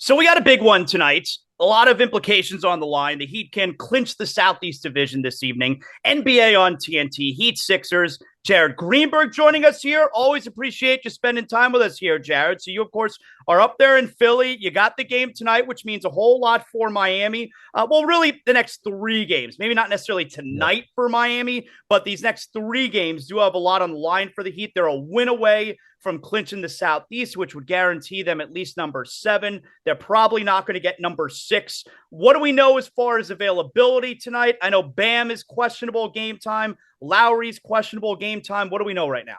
So we got a big one tonight. A lot of implications on the line. The Heat can clinch the Southeast Division this evening. NBA on TNT. Heat Sixers. Jared Greenberg joining us here. Always appreciate you spending time with us here, Jared. So you, of course, are up there in Philly. You got the game tonight, which means a whole lot for Miami. Well, really, the next three games. Maybe not necessarily tonight for Miami, but these next three games do have a lot on the line for the Heat. They're a win away from clinching the Southeast, which would guarantee them at least number 7. They're probably not going to get number 6. What do we know as far as availability tonight? I know Bam is questionable game time. Lowry's questionable game time. What do we know right now?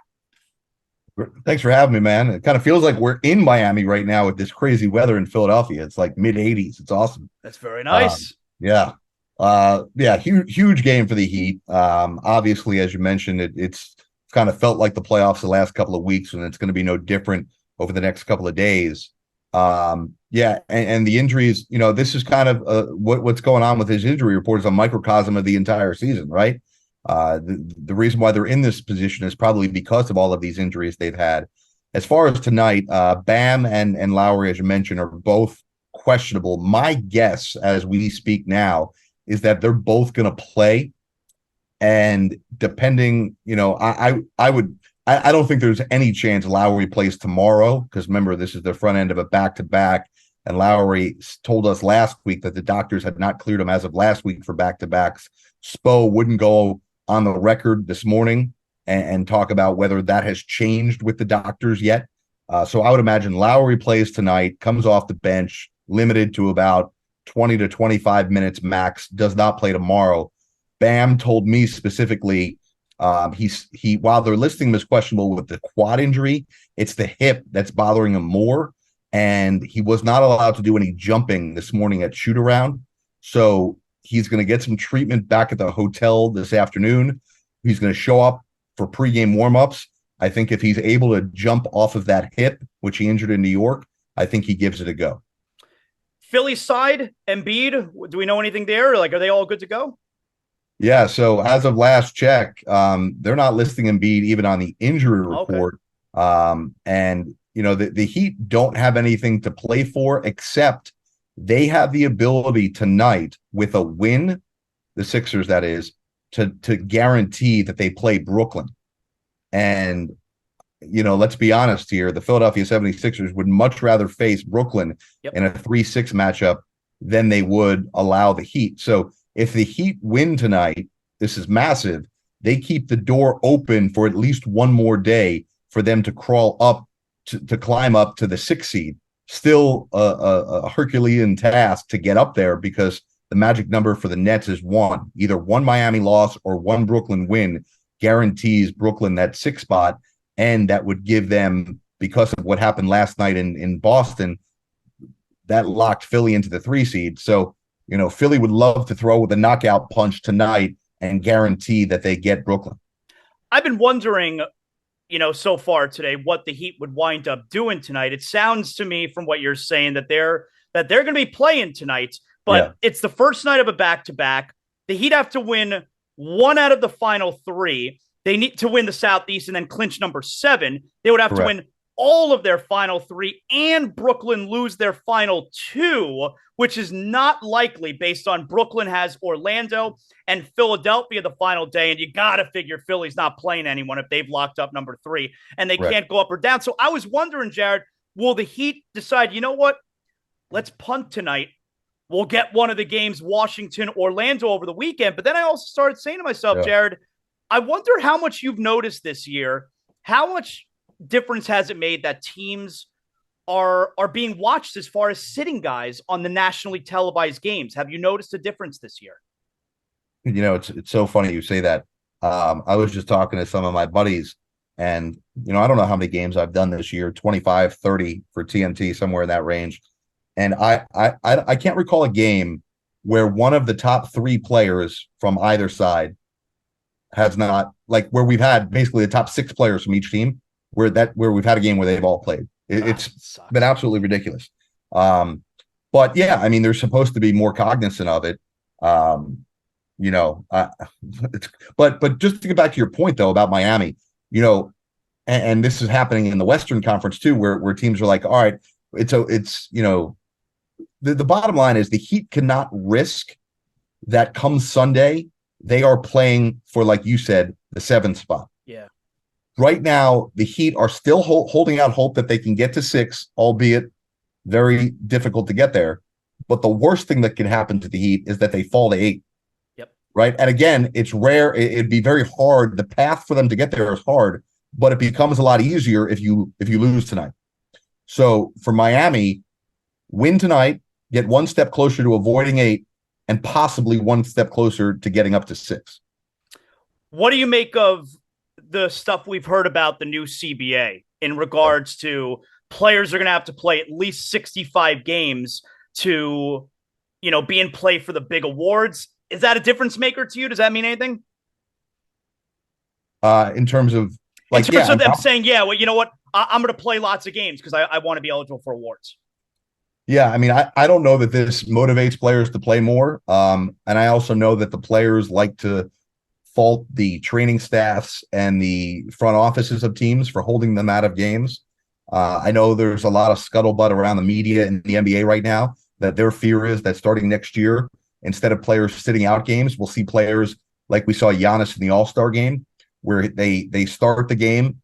Thanks for having me, man. It kind of feels like we're in Miami right now with this crazy weather in Philadelphia. It's like mid-80s. It's awesome. That's very nice. Yeah. Huge game for the Heat. Obviously, as you mentioned, it's kind of felt like the playoffs the last couple of weeks, and it's going to be no different over the next couple of days. And the injuries, this is kind of what's going on with his injury report is a microcosm of the entire season, right? The reason why they're in this position is probably because of all of these injuries they've had. As far as tonight, Bam and Lowry, as you mentioned, are both questionable. My guess, as we speak now, is that they're both going to play. And depending, I don't think there's any chance Lowry plays tomorrow, because remember, this is the front end of a back-to-back. And Lowry told us last week that the doctors had not cleared him as of last week for back-to-backs. Spo wouldn't go on the record this morning and talk about whether that has changed with the doctors yet. So I would imagine Lowry plays tonight, comes off the bench, limited to about 20 to 25 minutes max, does not play tomorrow. Bam told me specifically, while they're listing him as questionable with the quad injury, it's the hip that's bothering him more. And he was not allowed to do any jumping this morning at shoot around. So he's going to get some treatment back at the hotel this afternoon. He's going to show up for pregame warmups. I think if he's able to jump off of that hip, which he injured in New York, I think he gives it a go. Philly side, Embiid, do we know anything there? Like, are they all good to go? Yeah, so as of last check, they're not listing Embiid even on the injury report. Okay. The Heat don't have anything to play for, except they have the ability tonight with a win, the Sixers, that is, to guarantee that they play Brooklyn. And, let's be honest here, the Philadelphia 76ers would much rather face Brooklyn in a 3-6 matchup than they would allow the Heat. So if the Heat win tonight, this is massive. They keep the door open for at least one more day for them to crawl up, to climb up to the 6th seed. Still a Herculean task to get up there, because the magic number for the Nets is 1. Either one Miami loss or one Brooklyn win guarantees Brooklyn that 6th spot, and that would give them, because of what happened last night in Boston, that locked Philly into the 3 seed. So, Philly would love to throw with a knockout punch tonight and guarantee that they get Brooklyn. I've been wondering, so far today, what the Heat would wind up doing tonight. It sounds to me from what you're saying that they're going to be playing tonight, but It's the first night of a back-to-back. The Heat have to win 1 out of the final 3. They need to win the Southeast and then clinch number 7. They would have to win all of their final 3 and Brooklyn lose their final 2, which is not likely based on Brooklyn has Orlando and Philadelphia the final day. And you got to figure Philly's not playing anyone if they've locked up number 3 and they can't go up or down. So I was wondering, Jared, will the Heat decide, you know what? Let's punt tonight. We'll get one of the games, Washington, Orlando over the weekend. But then I also started saying to myself, Jared, I wonder how much you've noticed this year. How much difference has it made that teams are being watched as far as sitting guys on the nationally televised games? Have you noticed a difference this year? It's so funny you say that. I was just talking to some of my buddies, and I don't know how many games I've done this year, 25, 30 for TNT, somewhere in that range. And I can't recall a game where one of the top 3 players from either side has not, like, where we've had basically the top 6 players from each team, where we've had a game where they've all played. It's been absolutely ridiculous. But yeah, I mean, they're supposed to be more cognizant of it. But just to get back to your point though about Miami, and this is happening in the Western Conference too, where teams are like, all right, it's the bottom line is the Heat cannot risk that come Sunday, they are playing for, like you said, the 7th spot. Yeah. Right now, the Heat are still holding out hope that they can get to 6, albeit very difficult to get there. But the worst thing that can happen to the Heat is that they fall to 8. Yep. Right. And again, it's rare. It'd be very hard. The path for them to get there is hard, but it becomes a lot easier if you lose tonight. So for Miami, win tonight, get one step closer to avoiding 8, and possibly one step closer to getting up to 6. What do you make of the stuff we've heard about the new CBA in regards to players are going to have to play at least 65 games to, be in play for the big awards? Is that a difference maker to you? Does that mean anything? In terms of them saying, yeah, well, you know what? I'm going to play lots of games because I want to be eligible for awards. Yeah, I mean, I don't know that this motivates players to play more. And I also know that the players like to fault the training staffs and the front offices of teams for holding them out of games. I know there's a lot of scuttlebutt around the media in the NBA right now that their fear is that starting next year, instead of players sitting out games, we'll see players like we saw Giannis in the All-Star game, where they start the game,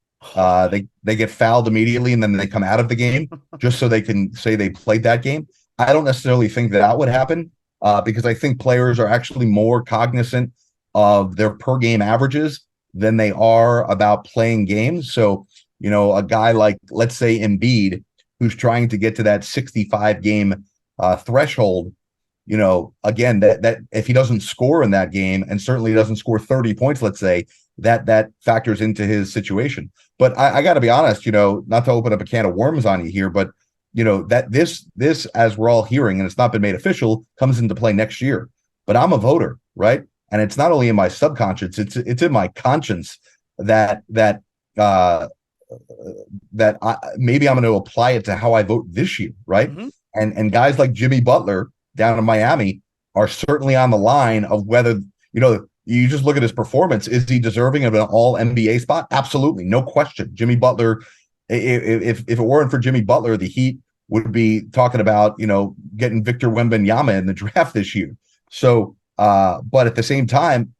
they get fouled immediately, and then they come out of the game just so they can say they played that game. I don't necessarily think that would happen because I think players are actually more cognizant of their per game averages than they are about playing games. So, a guy like, let's say, Embiid, who's trying to get to that 65 game threshold, again, that if he doesn't score in that game and certainly doesn't score 30 points, let's say, that factors into his situation. But I got to be honest, not to open up a can of worms on you here, but that this, as we're all hearing, and it's not been made official, comes into play next year. But I'm a voter, right? And it's not only in my subconscious, it's in my conscience that maybe I'm going to apply it to how I vote this year, right? Mm-hmm. And guys like Jimmy Butler down in Miami are certainly on the line of whether, you just look at his performance. Is he deserving of an all NBA spot? Absolutely. No question. Jimmy Butler, if it weren't for Jimmy Butler, the Heat would be talking about, getting Victor Wembanyama in the draft this year. So, but at the same time,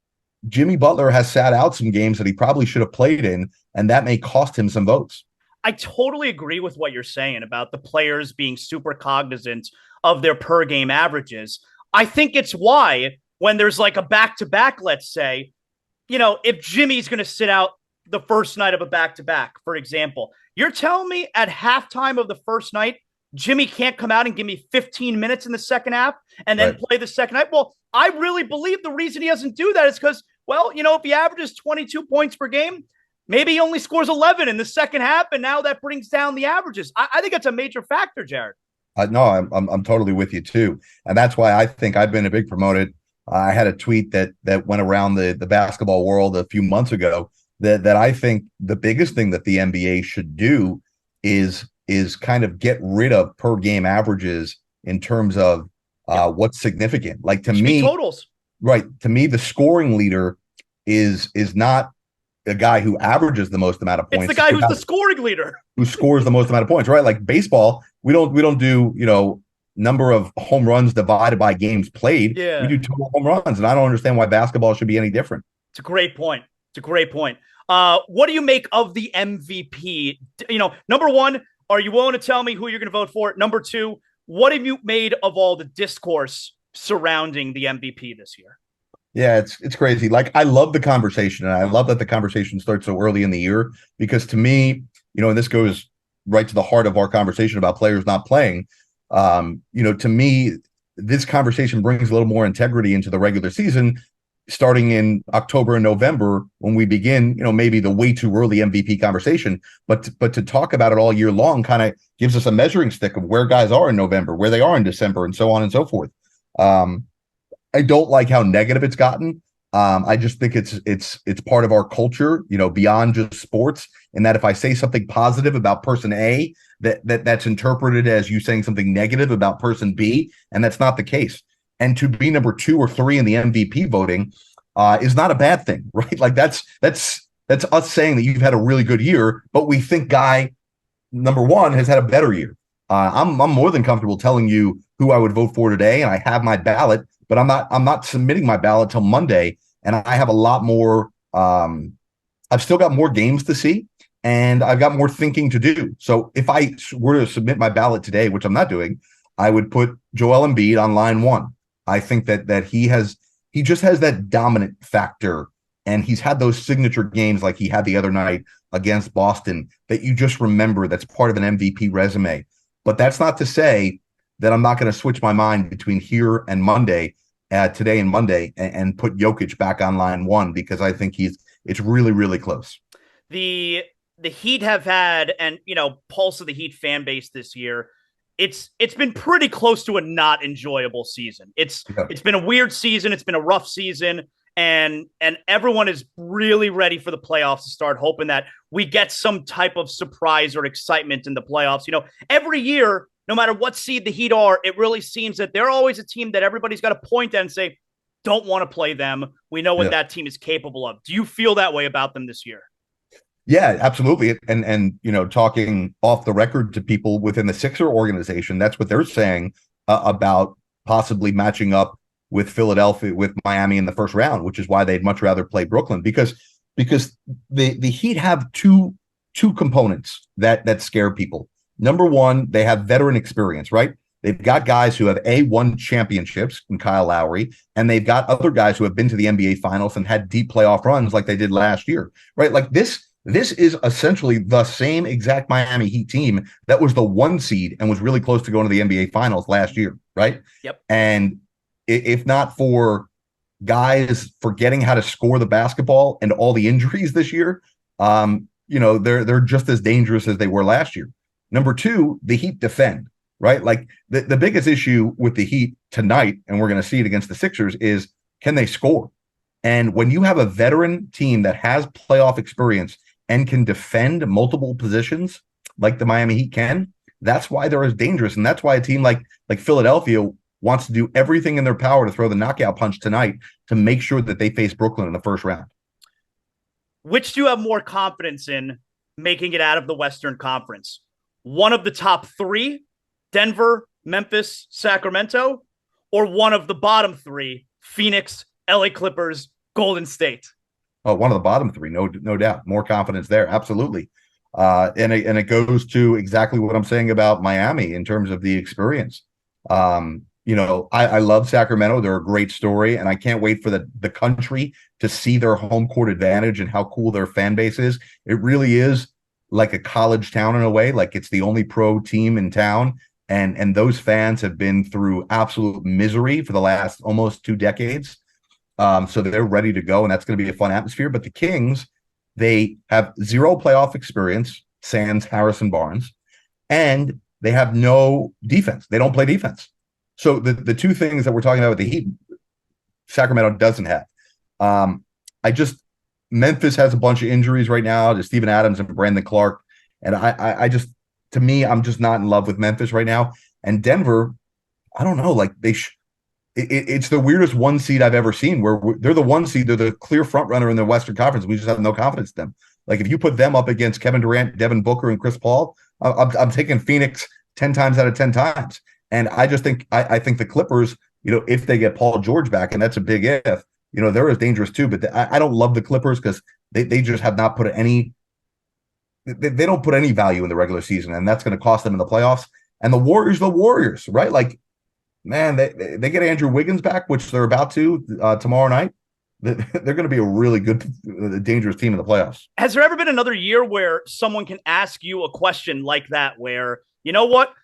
Jimmy Butler has sat out some games that he probably should have played in, and that may cost him some votes. I totally agree with what you're saying about the players being super cognizant of their per game averages. I think it's why when there's like a back-to-back, let's say, if Jimmy's going to sit out the first night of a back-to-back, for example, you're telling me at halftime of the first night, Jimmy can't come out and give me 15 minutes in the second half and then play the second night? Well, I really believe the reason he doesn't do that is because, if he averages 22 points per game, maybe he only scores 11 in the second half, and now that brings down the averages. I think that's a major factor, Jared. No, I'm totally with you too, and that's why I think I've been a big promoted. I had a tweet that went around the basketball world a few months ago that I think the biggest thing that the NBA should do is kind of get rid of per game averages in terms of what's significant. Like to me, totals. Right. To me, the scoring leader is not the guy who averages the most amount of points. It's the guy who's the scoring leader. Who scores the most amount of points, right? Like baseball, we don't do, number of home runs divided by games played. Yeah. We do total home runs, and I don't understand why basketball should be any different. It's a great point. What do you make of the MVP? Number one, are you willing to tell me who you're going to vote for? Number two, what have you made of all the discourse surrounding the MVP this year? Yeah, it's crazy. Like, I love the conversation, and I love that the conversation starts so early in the year, because to me, and this goes right to the heart of our conversation about players not playing. To me, this conversation brings a little more integrity into the regular season, starting in October and November when we begin, maybe the way too early MVP conversation, but to talk about it all year long kind of gives us a measuring stick of where guys are in November, where they are in December, and so on and so forth. I don't like how negative it's gotten. I just think it's part of our culture, beyond just sports, and that if I say something positive about person A, that's interpreted as you saying something negative about person B, and that's not the case. And to be number 2 or 3 in the MVP voting is not a bad thing, right? Like that's us saying that you've had a really good year, but we think guy number 1 has had a better year. I'm more than comfortable telling you who I would vote for today, and I have my ballot, but I'm not submitting my ballot till Monday, and I have a lot more. I've still got more games to see, and I've got more thinking to do. So if I were to submit my ballot today, which I'm not doing, I would put Joel Embiid on line one. I think that he just has that dominant factor, and he's had those signature games like he had the other night against Boston that you just remember. That's part of an MVP resume. But that's not to say that I'm not going to switch my mind between here and Monday, today and Monday, and put Jokic back on line one, because I think it's really, really close. The Heat have had, and pulse of the Heat fan base this year, it's been pretty close to a not enjoyable season. It's been a weird season. It's been a rough season. And everyone is really ready for the playoffs to start, hoping that we get some type of surprise or excitement in the playoffs. Every year, no matter what seed the Heat are, it really seems that they're always a team that everybody's got to point at and say, don't want to play them. We know what that team is capable of. Do you feel that way about them this year? Yeah, absolutely. And talking off the record to people within the Sixer organization, that's what they're saying about possibly matching up with Philadelphia, with Miami in the first round, which is why they'd much rather play Brooklyn, because the Heat have two components that scare people. Number one, they have veteran experience, right? They've got guys who have won championships in Kyle Lowry, and they've got other guys who have been to the NBA Finals and had deep playoff runs like they did last year, right? Like this is essentially the same exact Miami Heat team that was the 1 seed and was really close to going to the NBA Finals last year, right? Yep. And if not for guys forgetting how to score the basketball and all the injuries this year, they're just as dangerous as they were last year. Number two, the Heat defend, right? Like the biggest issue with the Heat tonight, and we're going to see it against the Sixers, is can they score? And when you have a veteran team that has playoff experience and can defend multiple positions like the Miami Heat can, that's why they're as dangerous. And that's why a team like Philadelphia wants to do everything in their power to throw the knockout punch tonight to make sure that they face Brooklyn in the first round. Which do you have more confidence in making it out of the Western Conference? One of the top 3, Denver, Memphis, Sacramento, or one of the bottom 3, Phoenix, LA Clippers, Golden State? Oh, one of the bottom 3, no doubt. More confidence there, absolutely. And it goes to exactly what I'm saying about Miami in terms of the experience. I love Sacramento. They're a great story, and I can't wait for the country to see their home court advantage and how cool their fan base is. It really is like a college town in a way. Like it's the only pro team in town, and those fans have been through absolute misery for the last almost 2 decades. So they're ready to go, and that's going to be a fun atmosphere. But the Kings, they have 0 playoff experience, sans Harrison Barnes, and they have no defense. They don't play defense. So the two things that we're talking about with the Heat, Sacramento doesn't have. Memphis has a bunch of injuries right now to Steven Adams and Brandon Clark. And I'm just not in love with Memphis right now. And Denver, I don't know, like it's the weirdest 1 seed I've ever seen, where they're the 1 seed. They're the clear front runner in the Western Conference. We just have no confidence in them. Like if you put them up against Kevin Durant, Devin Booker, and Chris Paul, I'm taking Phoenix 10 times out of 10 times. And I just think I think the Clippers, if they get Paul George back, and that's a big if, they're as dangerous too. But I don't love the Clippers because they just have not put any. They don't put any value in the regular season, and that's going to cost them in the playoffs. And the Warriors, right? Like, man, they get Andrew Wiggins back, which they're about to tomorrow night. They're going to be a really good, dangerous team in the playoffs. Has there ever been another year where someone can ask you a question like that, where you know what?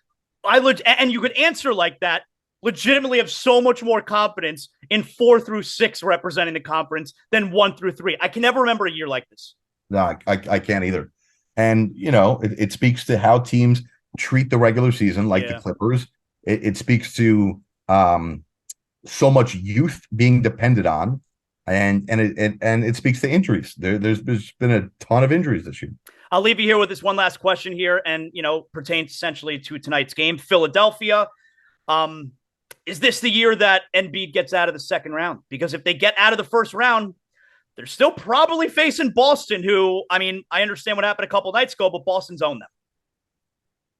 And you could answer like that, legitimately have so much more confidence in 4 through 6 representing the conference than 1 through 3. I can never remember a year like this. No, I can't either. And, it speaks to how teams treat the regular season, like the Clippers. It speaks to so much youth being depended on, and it speaks to injuries. There's been a ton of injuries this year. I'll leave you here with this one last question here, and pertains essentially to tonight's game. Philadelphia, is this the year that Embiid gets out of the second round? Because if they get out of the first round, they're still probably facing Boston, who, I understand what happened a couple nights ago, but Boston's owned them.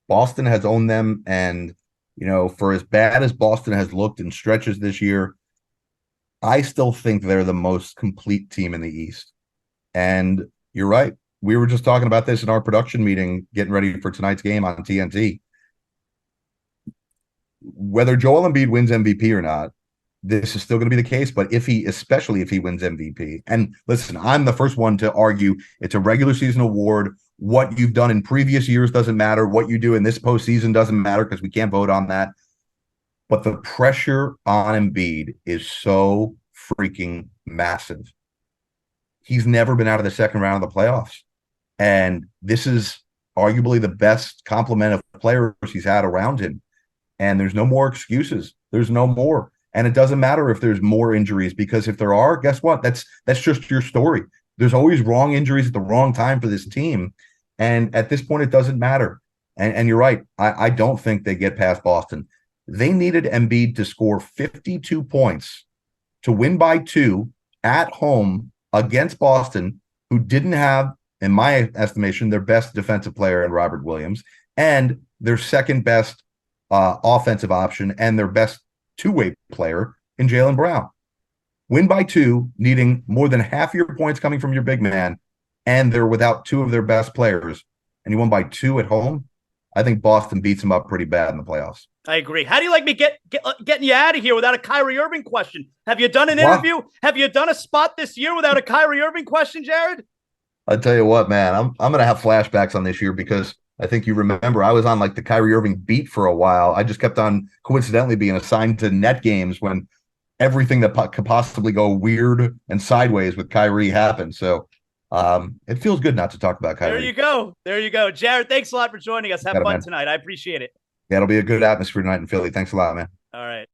Boston has owned them, and for as bad as Boston has looked in stretches this year, I still think they're the most complete team in the East. And you're right. We were just talking about this in our production meeting, getting ready for tonight's game on TNT. Whether Joel Embiid wins MVP or not, this is still going to be the case. But especially if he wins MVP, and listen, I'm the first one to argue it's a regular season award. What you've done in previous years doesn't matter. What you do in this postseason doesn't matter because we can't vote on that. But the pressure on Embiid is so freaking massive. He's never been out of the second round of the playoffs. And this is arguably the best complement of players he's had around him. And there's no more excuses. There's no more. And it doesn't matter if there's more injuries, because if there are, guess what? That's just your story. There's always wrong injuries at the wrong time for this team. And at this point, it doesn't matter. And you're right. I don't think they get past Boston. They needed Embiid to score 52 points to win by 2 at home against Boston, who didn't have, in my estimation, their best defensive player in Robert Williams, and their second best offensive option, and their best two-way player in Jaylen Brown. Win by 2, needing more than half your points coming from your big man, and they're without 2 of their best players, and you won by 2 at home. I think Boston beats them up pretty bad in the playoffs. I agree. How do you like me getting you out of here without a Kyrie Irving question? Have you done an interview? Have you done a spot this year without a Kyrie Irving question, Jared? I'll tell you what, man, I'm going to have flashbacks on this year, because I think you remember I was on like the Kyrie Irving beat for a while. I just kept on coincidentally being assigned to net games when everything that could possibly go weird and sideways with Kyrie happened. So it feels good not to talk about Kyrie. There you go. Jared, thanks a lot for joining us. Have fun tonight. I appreciate it. Yeah, it'll be a good atmosphere tonight in Philly. Thanks a lot, man.